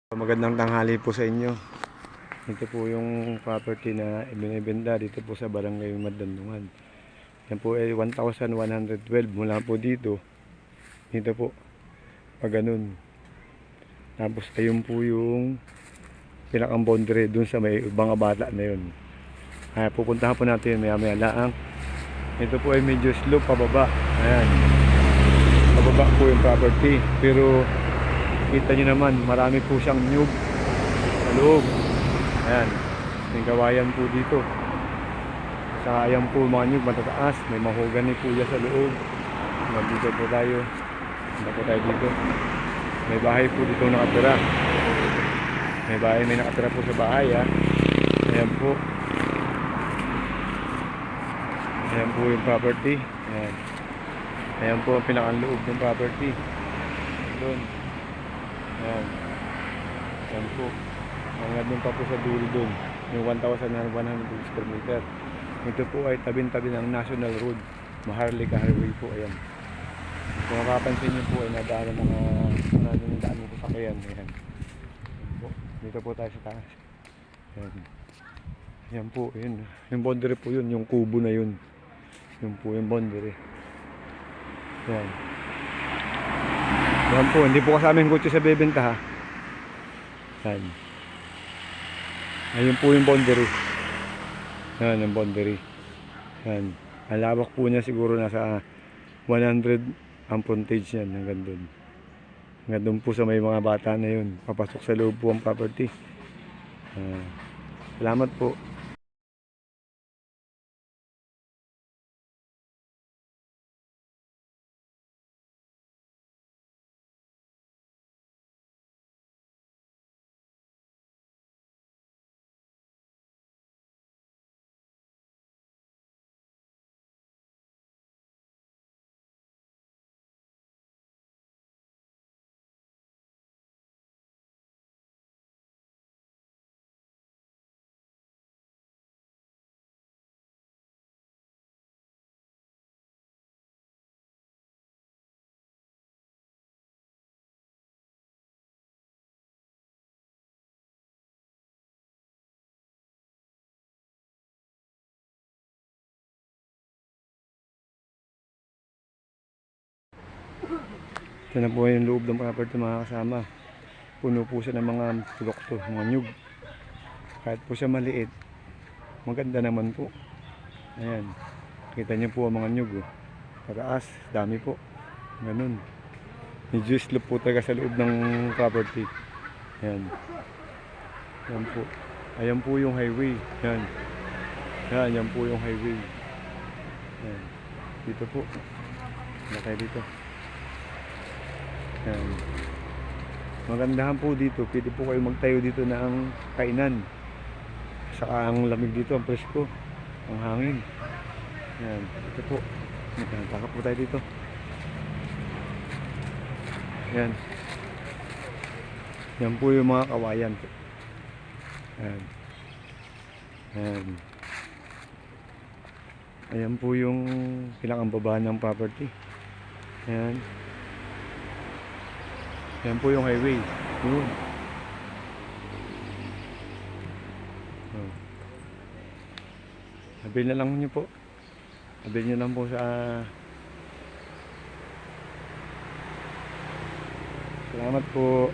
Magandang tanghali po sa inyo. Ito po yung property na ibinibenta dito po sa Barangay Madandungan. Yan po ay 1,112 mula po dito. Dito po, pag ganun. Tapos ayun po yung pinakang boundary dun sa may mga bata na yun. Kaya pupuntahan po natin maya maya laang. Ito po ay medyo slope pababa. Ayan. Pababa po yung property. Pero kita nyo naman, marami po siyang nyug sa loob. Ayan, may gawayan po dito. Saka ayan po mga nyug matataas. May mahogany po dyan sa loob. Dito po tayo. Dito po tayo dito. May bahay po dito nakatira. May nakatira po sa bahay ha. Ayan po. Ayan po yung property. Ayan. Ayan po ang pinakanloob ng property. Doon. Ayan. Ayan po. Hanggang doon pa po sa dulo doon. Yung 1,100 square meter. Ito po ay tabi-tabi ng National Road. Maharlika Highway po. Ayan. Kung makapansin nyo po ay nadaanan mga maraming daan mo po sa kayan. Ayan. Ayan po. Dito po tayo sa taas. Ayan. Ayan po. Ayan. Yung boundary po yun. Yung kubo na yun. Yun po yung boundary. Ayan. Ayan po, hindi po kasama yung kutsi sa bebenta ha. Ayan. Ayun po yung boundary. Ayan yung boundary. Ayan. Ang lawak po niya siguro nasa 100 ang frontage yan hanggang doon. Hanggang doon po sa may mga bata na yun. Papasok sa loob po ang property. Salamat po. Ito na po yung loob ng property mga kasama. Puno po siya ng mga tulokto, mga nyug. Kahit po siya maliit, maganda naman po. Ayan. Kita niyo po ang mga nyug. Pataas, dami po. Ganun. Medyo slope po talaga sa loob ng property. Ayan. Ayan po. Ayan po yung highway. Ayan. Ayan, yan po yung highway. Ayan. Dito po. Nakay dito. Ayan. Magandahan po dito. Pwede po kayo magtayo dito na ang kainan. Saka ang lamig dito, ang presko. Ang hangin. Ayan. Ito po. Takap po tayo dito. Ayan. Yan po yung mga kawayan. Ayan. Ayan. Ayan po yung pinakambaba ng property. Ayan. Ayan po yung highway. Yun. Oh. Sabihin na lang nyo po. Sabihin nyo lang po sa... Salamat po.